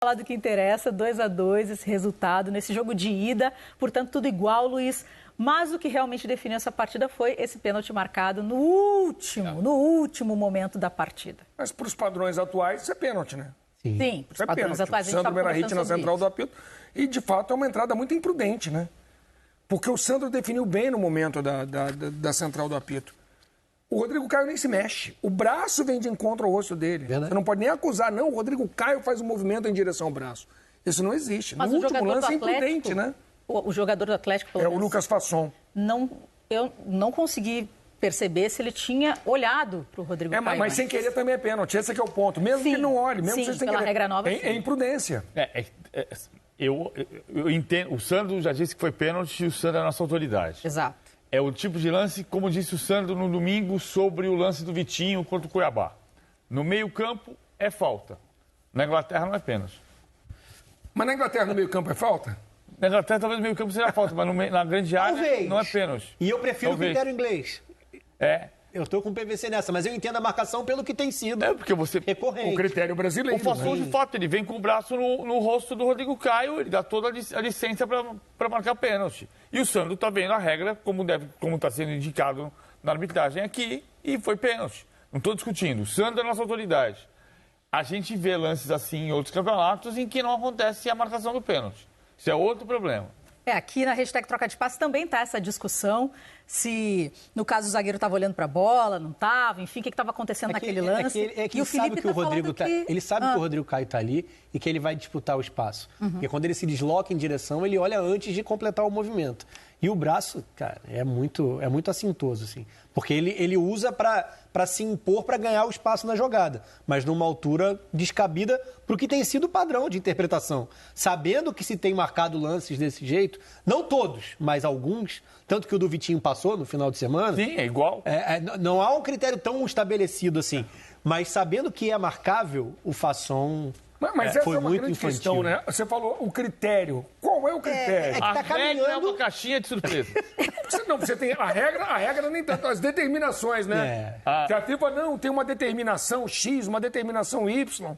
Falar do que interessa, 2-2 esse resultado nesse jogo de ida, portanto tudo igual, Luiz. Mas o que realmente definiu essa partida foi esse pênalti marcado no último momento da partida. Mas para os padrões atuais, isso é pênalti, né? Sim, para os padrões atuais. O Sandro Meirahit na central do apito. E, de fato, é uma entrada muito imprudente, né? Porque o Sandro definiu bem no momento da central do apito. O Rodrigo Caio nem se mexe. O braço vem de encontro ao rosto dele. Verdade. Você não pode nem acusar, não. O Rodrigo Caio faz um movimento em direção ao braço. Isso não existe. Mas no o último lance é Atlético, imprudente, né? O jogador do Atlético... É o Lucas Fasson. Eu não consegui perceber se ele tinha olhado para o Rodrigo Caio. Mas sem querer também é pênalti. Esse é que é o ponto. Mesmo que ele não olhe, mesmo que sem pela querer. regra nova, É imprudência. Eu entendo. O Sandro já disse que foi pênalti e o Sandro é a nossa autoridade. Exato. É o tipo de lance, como disse o Sandro no domingo, sobre o lance do Vitinho contra o Cuiabá. No meio-campo é falta. Na Inglaterra não é pênalti. Mas na Inglaterra no meio-campo é falta? Na Inglaterra talvez no meio-campo seja falta, mas na grande área Talvez. não é pênalti. E eu prefiro Talvez. o critério inglês. Eu estou com o PVC nessa, mas eu entendo a marcação pelo que tem sido porque você... recorrente. O critério brasileiro. O Fasson, de fato, ele vem com o braço no rosto do Rodrigo Caio, ele dá toda a licença para marcar pênalti. E o Sandro está vendo a regra, como está sendo indicado na arbitragem aqui, e foi pênalti. Não estou discutindo. O Sandro é a nossa autoridade. A gente vê lances assim em outros campeonatos em que não acontece a marcação do pênalti. Isso é outro problema. Aqui na hashtag Troca de Passe também está essa discussão se, no caso, o zagueiro estava olhando para a bola, não estava, enfim, o que estava acontecendo naquele lance. E o Felipe que o Rodrigo ele sabe que o Rodrigo Caio está ali e que ele vai disputar o espaço. Porque quando ele se desloca em direção, ele olha antes de completar o movimento. E o braço, cara, é muito assintoso, assim. Porque ele usa para se impor, para ganhar o espaço na jogada. Mas numa altura descabida para o que tem sido o padrão de interpretação. Sabendo que se tem marcado lances desse jeito, não todos, mas alguns, tanto que o do Vitinho passou no final de semana. Sim, é igual. Não há um critério tão estabelecido assim. Mas sabendo que é marcável, o Fasson... Mas essa foi é uma muito grande infantil. questão, né? Você falou o critério. Qual é o critério? tá A regra é uma caixinha de surpresa. Você tem a regra nem tanto, as determinações, né? Se a FIFA não tem uma determinação X, uma determinação Y,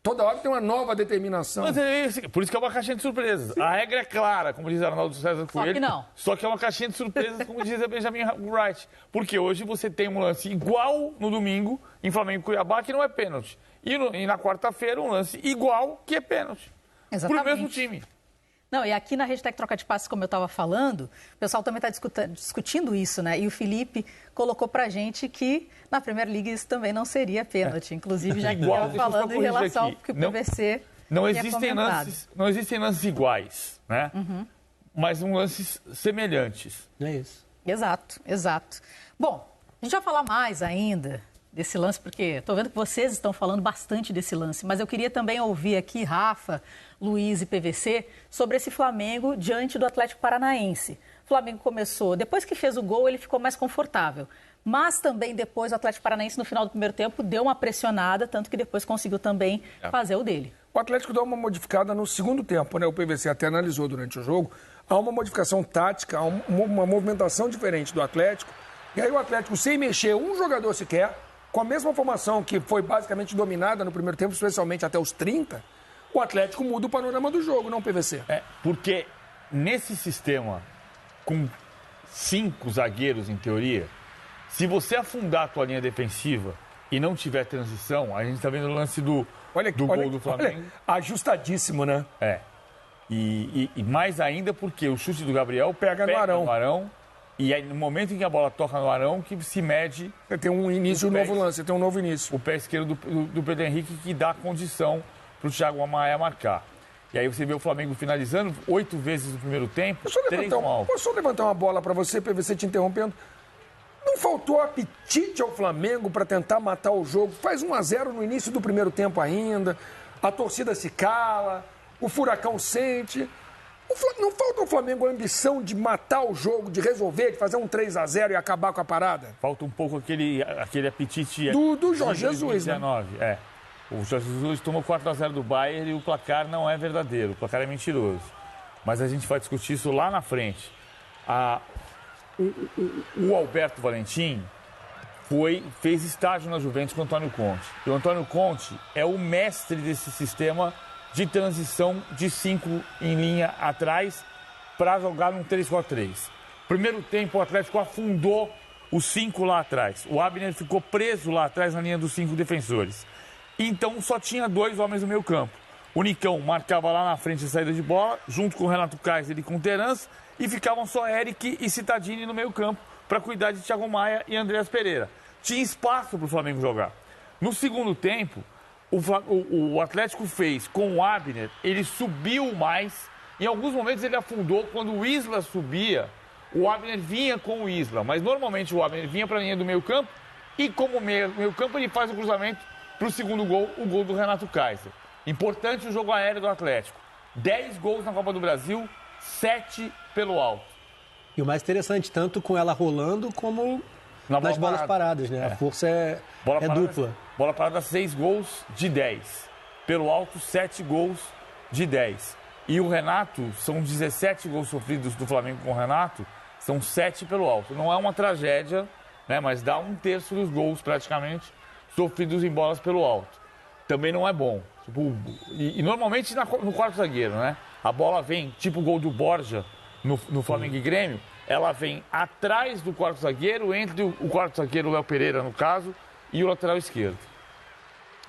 toda hora tem uma nova determinação. Mas por isso que é uma caixinha de surpresas. A regra é clara, como diz Arnaldo César Coelho. Só que não. Só que é uma caixinha de surpresas, como diz a Benjamin Wright. Porque hoje você tem um lance igual no domingo, em Flamengo e Cuiabá, que não é pênalti. E na quarta-feira, um lance igual, que é pênalti. Exatamente. Pro mesmo time. Não, e aqui na hashtag Troca de Passes, como eu estava falando, o pessoal também está discutindo isso, né? E o Felipe colocou pra gente que na Premier League isso também não seria pênalti. Inclusive, já que estava falando em relação ao que o PVC não existem lances iguais, né? Mas lances semelhantes. É isso. Exato. Bom, a gente vai falar mais ainda desse lance, porque estou vendo que vocês estão falando bastante desse lance, mas eu queria também ouvir aqui Rafa, Luiz e PVC sobre esse Flamengo diante do Atlético Paranaense. O Flamengo começou, depois que fez o gol, ele ficou mais confortável, mas também depois o Atlético Paranaense, no final do primeiro tempo, deu uma pressionada, tanto que depois conseguiu também fazer o dele. O Atlético deu uma modificada no segundo tempo, né? O PVC até analisou durante o jogo. Há uma modificação tática, há uma movimentação diferente do Atlético. E aí o Atlético, sem mexer um jogador sequer, com a mesma formação que foi basicamente dominada no primeiro tempo, especialmente até os 30, o Atlético muda o panorama do jogo, não o PVC. Porque nesse sistema, com 5 zagueiros em teoria, se você afundar a tua linha defensiva e não tiver transição, a gente está vendo o lance do gol do Flamengo. Ajustadíssimo, né? E mais ainda porque o chute do Gabriel pega no Arão. E aí, no momento em que a bola toca no Arão, que se mede... Você tem um início, um novo lance, tem um novo início. O pé esquerdo do Pedro Henrique, que dá condição para o Thiago Maia marcar. E aí você vê o Flamengo finalizando 8 vezes no primeiro tempo, 3 mal. Posso só levantar uma bola para você, PVC, te interrompendo? Não faltou apetite ao Flamengo para tentar matar o jogo? Faz 1-0 no início do primeiro tempo ainda, a torcida se cala, o Furacão sente... Não falta ao Flamengo a ambição de matar o jogo, de resolver, de fazer um 3-0 e acabar com a parada? Falta um pouco aquele apetite... Do Jorge Jesus, né? O Jorge Jesus tomou 4-0 do Bayern e o placar não é verdadeiro, o placar é mentiroso. Mas a gente vai discutir isso lá na frente. O Alberto Valentim fez estágio na Juventus com o Antônio Conte. E o Antônio Conte é o mestre desse sistema de transição de 5 em linha atrás para jogar num 3-4-3. Primeiro tempo, o Atlético afundou os 5 lá atrás. O Abner ficou preso lá atrás na linha dos 5 defensores. Então, só tinha 2 homens no meio campo. O Nicão marcava lá na frente a saída de bola, junto com o Renato Kaiser e com o Terans, e ficavam só Eric e Cittadini no meio campo para cuidar de Thiago Maia e Andreas Pereira. Tinha espaço para o Flamengo jogar. No segundo tempo, o Atlético fez com o Abner, ele subiu mais. Em alguns momentos ele afundou. Quando o Isla subia, o Abner vinha com o Isla. Mas normalmente o Abner vinha para a linha do meio campo e como meio campo ele faz o cruzamento para o segundo gol, o gol do Renato Kaiser. Importante o jogo aéreo do Atlético. 10 gols na Copa do Brasil, 7 pelo alto. E o mais interessante, tanto com ela rolando como nas bolas paradas, né? A força é dupla. Bola parada, 6 gols de 10. Pelo alto, 7 gols de 10. E o Renato, são 17 gols sofridos do Flamengo com o Renato, são 7 pelo alto. Não é uma tragédia, né? Mas dá 1/3 dos gols, praticamente, sofridos em bolas pelo alto. Também não é bom. E normalmente no quarto zagueiro, né? A bola vem, tipo o gol do Borja no Flamengo e Grêmio, ela vem atrás do quarto zagueiro, entre o quarto zagueiro, o Léo Pereira, no caso, e o lateral esquerdo.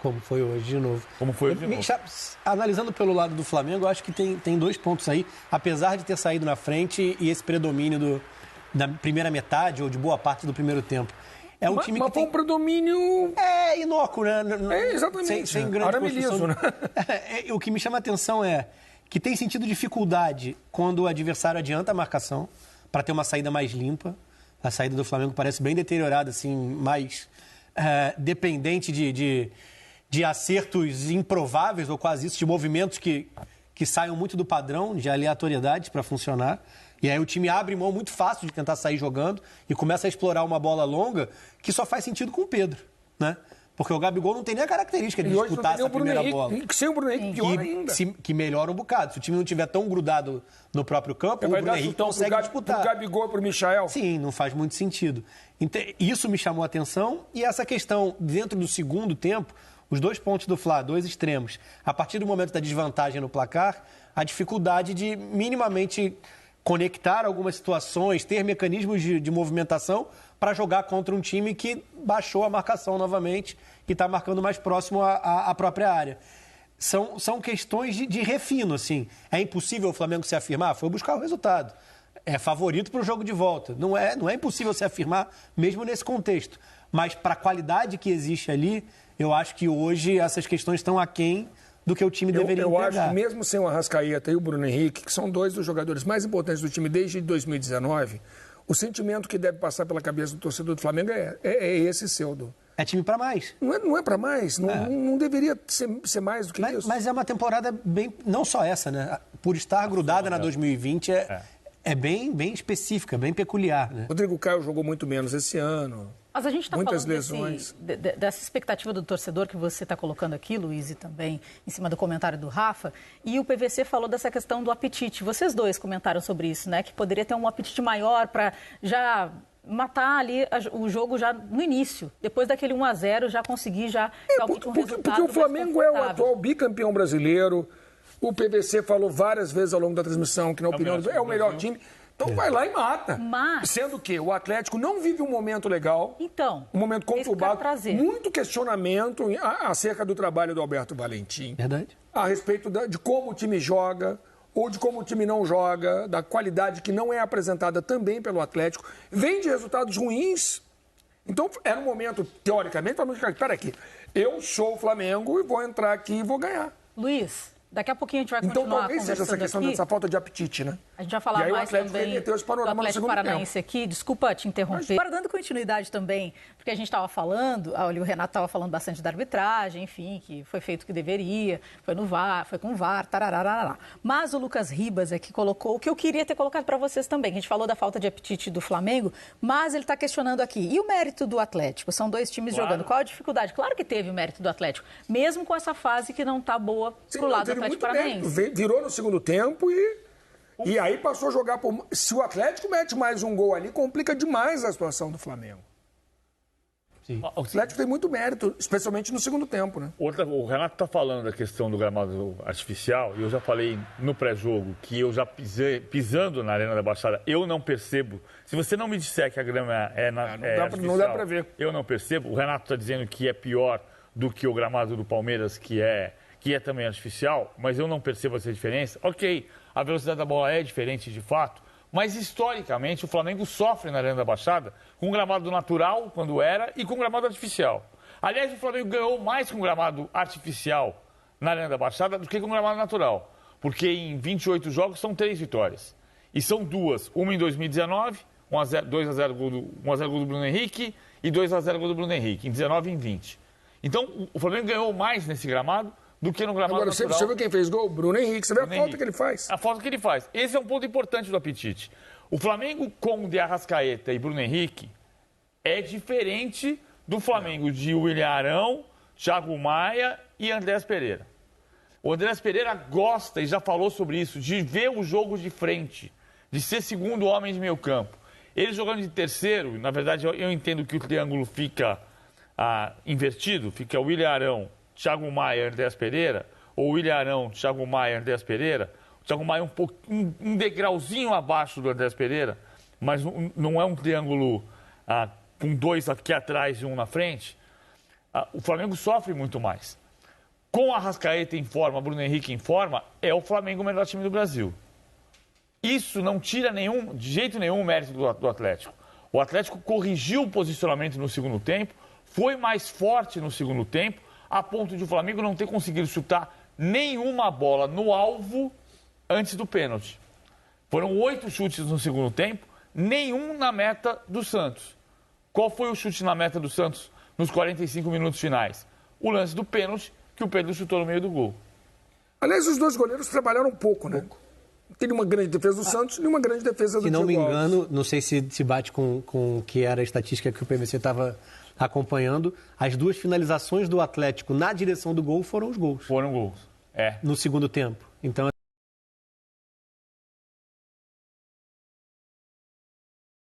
Como foi hoje de novo. Analisando pelo lado do Flamengo, eu acho que tem 2 pontos aí, apesar de ter saído na frente e esse predomínio da primeira metade ou de boa parte do primeiro tempo. É um time que foi um predomínio... inócuo, né? Exatamente. Sem grande construção. Né? O que me chama a atenção é que tem sentido dificuldade quando o adversário adianta a marcação para ter uma saída mais limpa. A saída do Flamengo parece bem deteriorada, assim, mais dependente de acertos improváveis, ou quase isso, de movimentos que saiam muito do padrão, de aleatoriedade para funcionar. E aí o time abre mão muito fácil de tentar sair jogando e começa a explorar uma bola longa que só faz sentido com o Pedro, né? Porque o Gabigol não tem nem a característica de disputar essa primeira bola. Sem o Bruno Henrique, pior ainda. Que melhora um bocado. Se o time não estiver tão grudado no próprio campo, o Bruno Henrique consegue disputar. O Gabigol para o Michael? Sim, não faz muito sentido. Então, isso me chamou a atenção. E essa questão, dentro do segundo tempo, os 2 pontos do Fla, 2 extremos. A partir do momento da desvantagem no placar, a dificuldade de minimamente conectar algumas situações, ter mecanismos de movimentação para jogar contra um time que baixou a marcação novamente e está marcando mais próximo à própria área. São questões de refino, assim. É impossível o Flamengo se afirmar? Foi buscar o resultado. É favorito para o jogo de volta. Não é impossível se afirmar, mesmo nesse contexto. Mas para a qualidade que existe ali, eu acho que hoje essas questões estão aquém do que o time deveria entregar. Eu acho que mesmo sem o Arrascaeta e o Bruno Henrique, que são 2 dos jogadores mais importantes do time desde 2019, o sentimento que deve passar pela cabeça do torcedor do Flamengo é esse seu. É time para mais. Não é para mais. Não deveria ser mais do que isso. Mas é uma temporada bem... Não só essa, né? Por estar grudada na 2020, é bem específica, bem peculiar, né? Rodrigo Caio jogou muito menos esse ano. Mas a gente está falando lesões. Dessa expectativa do torcedor que você está colocando aqui, Luiz, e também em cima do comentário do Rafa, e o PVC falou dessa questão do apetite. Vocês 2 comentaram sobre isso, né? Que poderia ter um apetite maior para já matar ali o jogo já no início. Depois daquele 1-0, já conseguir já um resultado. Porque o Flamengo é o atual bicampeão brasileiro. O PVC falou várias vezes ao longo da transmissão que, na opinião dele, é o melhor time. Então vai lá e mata. Sendo que o Atlético não vive um momento legal. Então, um momento conturbado. Muito questionamento acerca do trabalho do Alberto Valentim. Verdade. A respeito de como o time joga ou de como o time não joga, da qualidade que não é apresentada também pelo Atlético. Vem de resultados ruins. Então era um momento, teoricamente, para mostrar, espera aqui, eu sou o Flamengo e vou entrar aqui e vou ganhar. Luiz, daqui a pouquinho a gente vai continuar Então talvez seja essa questão dessa falta de apetite, né? A gente vai falar mais também do Atlético Paranaense aqui. Desculpa te interromper. Agora, dando continuidade também, porque a gente estava falando, o Renato estava falando bastante da arbitragem, enfim, que foi feito o que deveria, foi no VAR, foi com o VAR, tarararará. Mas o Lucas Ribas aqui colocou o que eu queria ter colocado para vocês também. A gente falou da falta de apetite do Flamengo, mas ele está questionando aqui. E o mérito do Atlético? São 2 times jogando. Qual a dificuldade? Claro que teve o mérito do Atlético, mesmo com essa fase que não está boa para o lado do Atlético Paranaense. Virou no segundo tempo e aí passou a jogar por... Se o Atlético mete mais um gol ali, complica demais a situação do Flamengo. Sim. O Atlético tem muito mérito, especialmente no segundo tempo, né? O Renato está falando da questão do gramado artificial, e eu já falei no pré-jogo que eu já pisando na Arena da Baixada, eu não percebo. Se você não me disser que a grama não dá para ver. Eu não percebo. O Renato está dizendo que é pior do que o gramado do Palmeiras, que é também artificial, mas eu não percebo essa diferença. Ok, a velocidade da bola é diferente de fato, mas historicamente o Flamengo sofre na Arena da Baixada com gramado natural, quando era, e com gramado artificial. Aliás, o Flamengo ganhou mais com gramado artificial na Arena da Baixada do que com gramado natural, porque em 28 jogos são 3 vitórias. E são 2, uma em 2019, 2x0 gol do Bruno Henrique e 2x0 gol do Bruno Henrique, em 19 e em 20. Então, o Flamengo ganhou mais nesse gramado do que no gramado Agora, natural. você viu quem fez gol? Bruno Henrique. Você viu a falta que ele faz? A falta que ele faz. Esse é um ponto importante do apetite. O Flamengo com de Arrascaeta e Bruno Henrique é diferente do Flamengo de William Arão, Thiago Maia e Andrés Pereira. O Andrés Pereira gosta, e já falou sobre isso, de ver o jogo de frente, de ser segundo homem de meio campo. Ele jogando de terceiro, na verdade eu entendo que o triângulo fica invertido, fica William Arão, Thiago Maia, Andrés Pereira, ou William Arão, Thiago Maia, Andrés Pereira. O Thiago Maia um degrauzinho abaixo do Andrés Pereira, mas não é um triângulo com 2 aqui atrás e 1 na frente. O Flamengo sofre muito mais. Com a Arrascaeta em forma, Bruno Henrique em forma, é o Flamengo o melhor time do Brasil. Isso não tira de jeito nenhum o mérito do Atlético. O Atlético corrigiu o posicionamento no segundo tempo, foi mais forte no segundo tempo, a ponto de o Flamengo não ter conseguido chutar nenhuma bola no alvo antes do pênalti. Foram 8 chutes no segundo tempo, nenhum na meta do Santos. Qual foi o chute na meta do Santos nos 45 minutos finais? O lance do pênalti, que o Pedro chutou no meio do gol. Aliás, os dois goleiros trabalharam um pouco, né? Não tem nenhuma grande defesa do Santos, nenhuma grande defesa do Se não Diego me engano, Alves. não sei se bate com o que era a estatística que o PVC estava acompanhando, as 2 finalizações do Atlético na direção do gol foram os gols. Foram gols. No segundo tempo. Então,